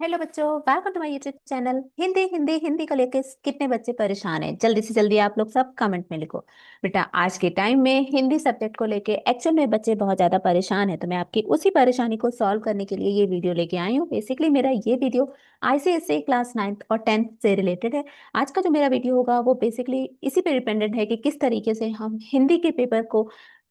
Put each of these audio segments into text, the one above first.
Hello बच्चों, welcome to my YouTube channel. Hindi Hindi Hindi को लेकर कितने बच्चे परेशान हैं? जल्दी से जल्दी आप लोग सब कमेंट में लिखो। बेटा, आज के टाइम में हिंदी सब्जेक्ट को लेके एक्चुअल में बच्चे बहुत ज्यादा परेशान हैं, तो मैं आपकी उसी परेशानी को सॉल्व करने के लिए ये वीडियो लेके आई हूँ। बेसिकली मेरा ये वीडियो आईसीएसई क्लास 9th और 10th से रिलेटेड है। आज का जो मेरा वीडियो होगा वो बेसिकली इसी पे डिपेंडेंट है कि किस तरीके से हम हिंदी के पेपर को,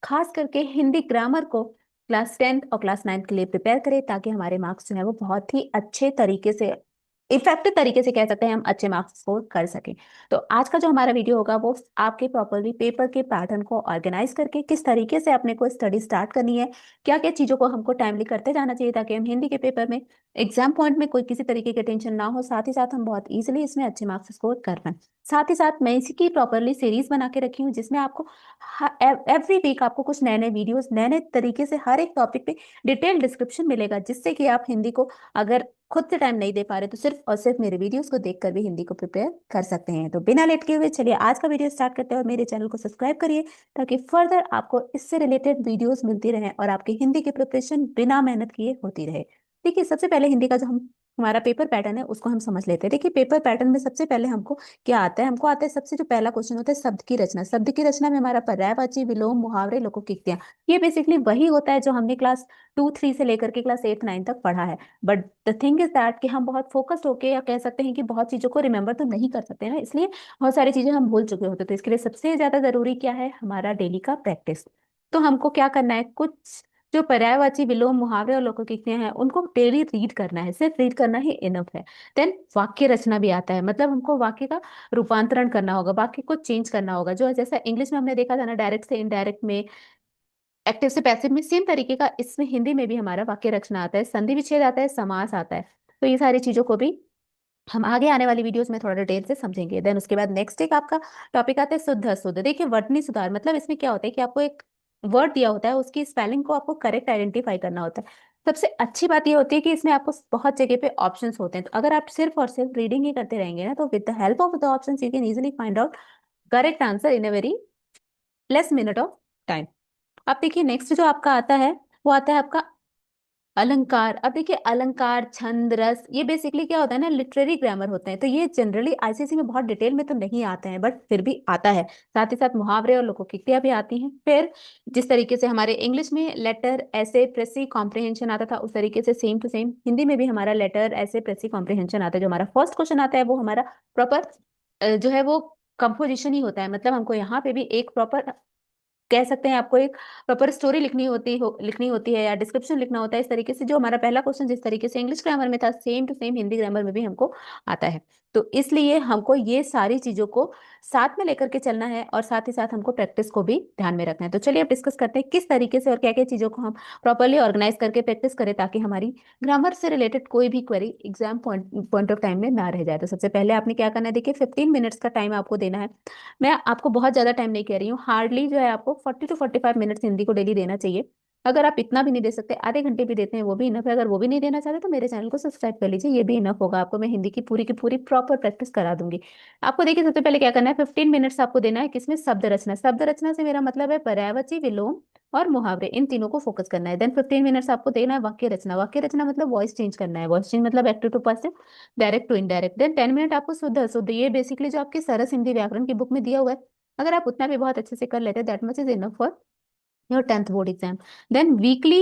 खास करके हिंदी ग्रामर को, क्लास 10th और क्लास 9th के लिए प्रिपेयर करें, ताकि हमारे मार्क्स जो है वो बहुत ही अच्छे तरीके से, इफेक्टिव तरीके से कह सकते हैं, हम अच्छे मार्क्स स्कोर कर सकें। तो आज का जो हमारा वीडियो होगा वो आपके प्रॉपरली पेपर के पैटर्न को ऑर्गेनाइज करके किस तरीके से अपने को स्टडी स्टार्ट करनी है, क्या क्या चीजों को हमको टाइमली करते जाना चाहिए ताकि हम हिंदी के पेपर में एग्जाम पॉइंट में कोई किसी तरीके की टेंशन ना हो, साथ ही साथ हम बहुत इजीली इसमें अच्छे मार्क्स स्कोर कर पाएं। साथ ही साथ मैं इसी की प्रॉपरली सीरीज बना के रखी हूँ, जिसमें आपको एवरी वीक आपको कुछ नए नए वीडियोस, नए नए तरीके से हर एक टॉपिक पे डिटेल डिस्क्रिप्शन मिलेगा, जिससे कि आप हिंदी को, अगर खुद से टाइम नहीं दे पा रहे, तो सिर्फ और सिर्फ मेरे वीडियोस को देखकर भी हिंदी को प्रिपेयर कर सकते हैं। तो बिना लेट किए हुए चलिए आज का वीडियो स्टार्ट करते हैं, और मेरे चैनल को सब्सक्राइब करिए ताकि फर्दर आपको इससे रिलेटेड वीडियोस मिलती रहे और आपकी हिंदी की प्रिपरेशन बिना मेहनत किए होती रहे। देखिए, सबसे पहले हिंदी का जो हमारा पेपर पैटर्न है उसको हम समझ लेते हैं। देखिए, पेपर पैटर्न में सबसे पहले हमको क्या आता है? हमको आता है, सबसे जो पहला क्वेश्चन होता है शब्द की रचना। शब्द की रचना में हमारा पर्यायवाची, विलोम, मुहावरे, लोकोक्तियां, ये बेसिकली वही होता है जो हमने क्लास 2 3 से लेकर के क्लास 8 9 तक पढ़ा है। But the thing is that कि हम बहुत फोकस्ड होके, या कह सकते हैं कि बहुत चीजों को रिमेंबर तो नहीं कर सकते ना, इसलिए बहुत सारी चीजें हम भूल चुके होते। तो इसके लिए सबसे ज्यादा जरूरी क्या है? हमारा डेली का प्रैक्टिस। तो हमको क्या करना है? कुछ जो पर्यायवाची, विलोम, मुहावरे और लोकोक्तियां हैं उनको डेली रीड करना है, सिर्फ रीड करना ही इनफ है। देन वाक्य रचना भी आता है, मतलब हमको वाक्य का रूपांतरण करना होगा, वाक्य को चेंज करना होगा। जो जैसा इंग्लिश में हमने देखा था ना, डायरेक्ट से इनडायरेक्ट में, एक्टिव से पैसिव में, सेम तरीके का इसमें हिंदी में भी हमारा वाक्य रचना आता है, संधि विच्छेद आता है, समास आता है। तो ये सारी चीजों को भी हम आगे आने वाली वीडियोस में थोड़ा डिटेल से समझेंगे। देन उसके बाद नेक्स्ट एक आपका टॉपिक आता है शुद्ध अशुद्ध। देखिए, वर्तनी सुधार, मतलब इसमें क्या होता है कि आपको एक वर्ड दिया होता है, उसकी स्पेलिंग को आपको करेक्ट आइडेंटिफाई करना होता है। सबसे अच्छी बात ये होती है कि इसमें आपको बहुत जगह पे ऑप्शंस होते हैं, तो अगर आप सिर्फ और सिर्फ रीडिंग ही करते रहेंगे ना, तो with the help of the options you can easily find out correct answer in a very less minute of time. अब देखिए, नेक्स्ट जो आपका आता है वो आता है आपका अलंकार। अब देखिए, अलंकार, छंद, रस, ये बेसिकली क्या होता है ना, लिटरेरी ग्रामर होते हैं। तो ये जनरली आईसीएसई में बहुत डिटेल में तो नहीं आते हैं, बट फिर भी आता है। साथ ही साथ मुहावरे और लोकोक्तियां भी आती हैं। फिर जिस तरीके से हमारे इंग्लिश में लेटर, ऐसे, प्रेसी, कॉम्प्रिहेंशन आता था, उस तरीके से सेम टू सेम हिंदी में भी हमारा लेटर, ऐसे, प्रेसी, कॉम्प्रिहेंशन आता है। जो हमारा फर्स्ट क्वेश्चन आता है वो हमारा प्रॉपर जो है वो कंपोजिशन ही होता है, मतलब हमको यहाँ पे भी एक प्रॉपर, कह सकते हैं, आपको एक प्रॉपर स्टोरी लिखनी होती है, या डिस्क्रिप्शन लिखना होता है। इस तरीके से जो हमारा पहला क्वेश्चन जिस तरीके से इंग्लिश ग्रामर में था, same to same Hindi grammar में भी हमको आता है। तो इसलिए हमको ये सारी चीजों को साथ में लेकर के चलना है, और साथ ही साथ हमको प्रैक्टिस को भी ध्यान में रखना है। तो चलिए अब डिस्कस करते हैं किस तरीके से और क्या क्या चीजों को हम प्रॉपरली ऑर्गेनाइज करके प्रैक्टिस करें, ताकि हमारी ग्रामर से रिलेटेड कोई भी query exam point point of time में ना रह जाए। तो सबसे पहले आपने क्या करना है? देखिए, 15 मिनट्स का टाइम आपको देना है। मैं आपको बहुत ज्यादा टाइम नहीं कह रही हूँ, हार्डली जो है आपको 40 to 45 मिनट्स हिंदी को डेली देना चाहिए। अगर आप इतना भी नहीं दे सकते, आधे घंटे भी देते हैं वो भी इनफ है। अगर वो भी नहीं देना चाहते तो मेरे चैनल को सब्सक्राइब कर लीजिए, ये भी इनफ होगा आपको। मैं हिंदी की पूरी प्रॉपर प्रैक्टिस करा दूंगी आपको। देखिए, सबसे पहले क्या करना है, 15 मिनट्स आपको देना है किसमें? शब्द रचना। शब्द रचना से मेरा मतलब है पर्यायवाची, विलोम और मुहावरे, इन तीनों को फोकस करना है। देन 15 मिनट्स आपको देना है वाक्य रचना। वाक्य रचना मतलब वॉइस चेंज करना है, वॉइस चेंज मतलब active to passive, direct to indirect. Then 10 minute आपको शुद्ध अशुद्ध, ये बेसिकली जो आपकी सरस हिंदी व्याकरण की बुक में दिया हुआ है, अगर आप उतना भी बहुत अच्छे से कर लेते हैं, that much is enough for your 10th board exam. Then weekly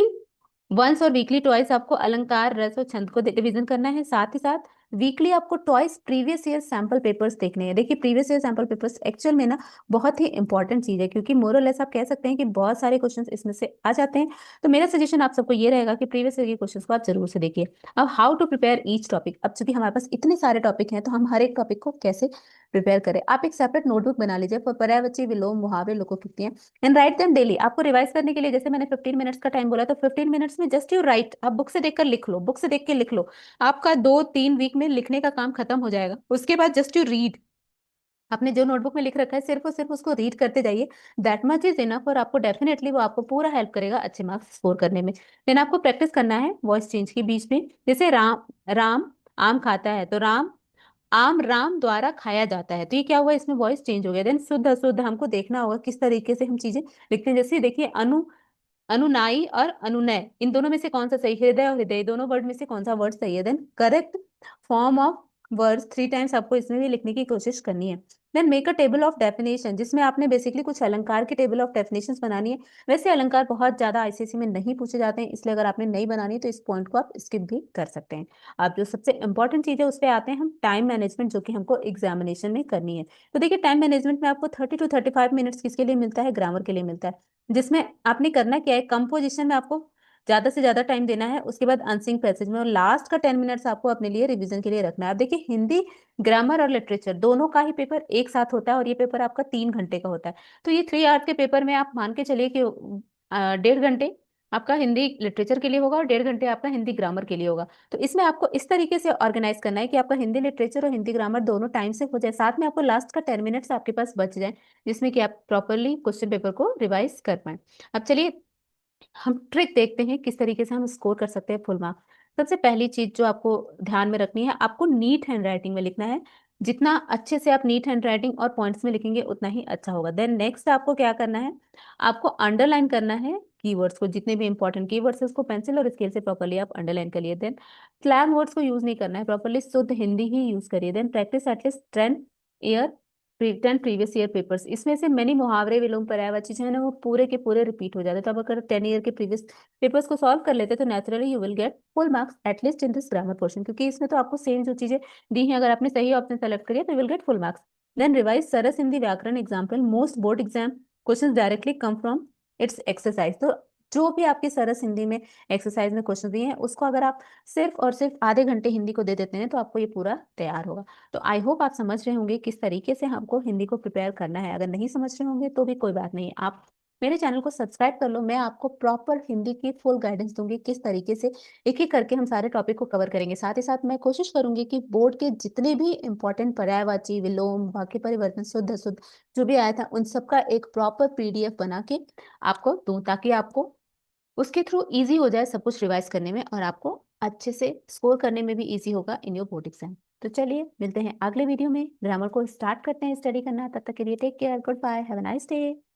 once और वीकली ट्वाइस आपको अलंकार, रस और छंद को रिवीजन करना है। साथ ही साथ वीकली आपको twice previous year sample papers देखने हैं। देखिए, previous year sample papers actual में ना बहुत ही इंपॉर्टेंट चीज है, क्योंकि मोरलेस आप कह सकते हैं कि बहुत सारे क्वेश्चंस इसमें से आ जाते हैं। तो मेरा सजेशन आप सबको ये रहेगा कि प्रीवियस ईयर के क्वेश्चंस को आप जरूर से देखिए। अब how to prepare each topic. अब चूंकि हमारे पास इतने सारे टॉपिक हैं, तो हम हर एक टॉपिक को कैसे प्रिपेयर करें? आप एक सेपरेट नोटबुक बना लीजिए फॉर पर्यायवाची, विलोम, मुहावरे, लोकोक्तियां, एंड राइट देम डेली। आपको रिवाइज करने के लिए जैसे मैंने 15 मिनट्स का टाइम बोला, तो 15 मिनट्स में जस्ट यू राइट, आप बुक से देखकर लिख लो, बुक से देख के लिख लो। आपका 2 3 वीक में लिखने का काम खत्म हो जाएगा। उसके बाद जस्ट यू रीड, आपने जो नोटबुक में लिख रखा है सिर्फ और सिर्फ उसको रीड करते जाइए। दैट मच इज इनफ, और आपको डेफिनेटली वो आपको पूरा हेल्प करेगा अच्छे मार्क्स स्कोर करने में। देन आपको प्रैक्टिस करना है वॉइस चेंज के बीच में। जैसे राम, राम आम खाता है, तो राम, आम राम द्वारा खाया जाता है, तो ये क्या हुआ? इसमें वॉइस चेंज हो गया। देन शुद्ध अशुद्ध हमको देखना होगा किस तरीके से हम चीजें लिखते हैं। जैसे देखिए, अनु अनुनाई और अनुनय, इन दोनों में से कौन सा सही, हृदय और हृदय दोनों वर्ड में से कौन सा वर्ड सही है? Then correct form of words 3 times आपको इसमें भी लिखने की कोशिश करनी है। Then make a table of definition, जिसमें आपने बेसिकली कुछ अलंकार की टेबल ऑफ डेफिनेशंस बनानी है। वैसे अलंकार बहुत ज्यादा आईसीएसई में नहीं पूछे जाते हैं, इसलिए अगर आपने नहीं बनानी तो इस पॉइंट को आप स्किप भी कर सकते हैं। अब जो सबसे इंपॉर्टेंट चीज है उस पर आते हैं हम, टाइम मैनेजमेंट, जो कि हमको एग्जामिनेशन में करनी है। तो देखिए टाइम मैनेजमेंट में आपको 30 to 35 मिनट्स किसके लिए मिलता है? ग्रामर के लिए मिलता है, जिसमें आपने करना क्या है, कंपोजिशन में आपको ज्यादा से ज्यादा टाइम देना है, उसके बाद अनसिंग पैसेज में, और लास्ट का 10 मिनट्स आपको अपने लिए रिवीजन के लिए रखना है। अब देखिए हिंदी ग्रामर और लिटरेचर दोनों का ही पेपर एक साथ होता है, और ये पेपर आपका 3 घंटे का होता है। तो ये 3 आवर्स के पेपर में आप मान के चलिए कि 1.5 घंटे आपका हिंदी लिटरेचर के लिए होगा और 1.5 घंटे आपका हिंदी ग्रामर के लिए होगा। तो इसमें आपको इस तरीके से ऑर्गेनाइज करना है कि आपका हिंदी लिटरेचर और हिंदी ग्रामर दोनों टाइम से हो जाए, साथ में आपको लास्ट का 10 मिनट्स आपके पास बच जाए, जिसमें कि आप प्रॉपरली क्वेश्चन पेपर को रिवाइज कर पाए। अब चलिए हम ट्रिक देखते हैं किस तरीके से हम स्कोर कर सकते हैं फुल मार्क्स। सबसे पहली चीज जो आपको ध्यान में रखनी है, आपको नीट हैंड राइटिंग में लिखना है। जितना अच्छे से आप नीट हैंड राइटिंग और पॉइंट्स में लिखेंगे उतना ही अच्छा होगा। देन नेक्स्ट आपको क्या करना है, आपको अंडरलाइन करना है कीवर्ड्स को, जितने भी इंपॉर्टेंट कीवर्ड्स है उसको पेंसिल और स्केल से प्रॉपर्ली आप अंडरलाइन करिए। देन स्लैंग वर्ड्स को यूज नहीं करना है, प्रॉपर्ली शुद्ध हिंदी ही यूज करिए। Then practice at least 10 year 10 previous year papers, इसमें से मैंने मुहावरे विलोम पर्यायवाची चीजें हैं ना वो पूरे के पूरे रिपीट हो जाते हैं। तो अब अगर 10 ईयर के प्रीवियस पेपर्स को सॉल्व कर लेते तो naturally you will get full marks at least in this grammar portion, क्योंकि इसमें तो आपको सेम जो चीजें दी हैं अगर आपने सही ऑप्शन सेलेक्ट करिए तो will get full marks. Then revise Saras Hindi Vyakaran example, most board exam question directly come from its exercise. तो जो भी आपके सरस हिंदी में एक्सरसाइज में क्वेश्चन दिए हैं उसको अगर आप सिर्फ और सिर्फ आधे घंटे हिंदी को दे देते हैं तो आपको ये पूरा तैयार होगा। तो आई होप आप समझ रहे होंगे किस तरीके से हमको हिंदी को प्रिपेयर करना है। अगर नहीं समझ रहे होंगे तो भी कोई बात नहीं, आप मेरे चैनल को सब्सक्राइब कर लो, मैं आपको प्रॉपर हिंदी की फुल गाइडेंस दूंगी किस तरीके से एक एक करके हम सारे टॉपिक को कवर करेंगे। साथ ही साथ मैं कोशिश करूंगी कि बोर्ड के जितने भी इंपॉर्टेंट पर्यायवाची विलोम वाक्य परिवर्तन शुद्ध अशुद्ध जो भी आया था उन सबका एक प्रॉपर पीडीएफ बना के आपको दूं, ताकि आपको उसके थ्रू इजी हो जाए सब कुछ रिवाइज करने में, और आपको अच्छे से स्कोर करने में भी इजी होगा इन योर बोर्ड एग्जाम। तो चलिए मिलते हैं अगले वीडियो में, ग्रामर को स्टार्ट करते हैं स्टडी करना। तब तक के लिए take care, good bye, have a nice day.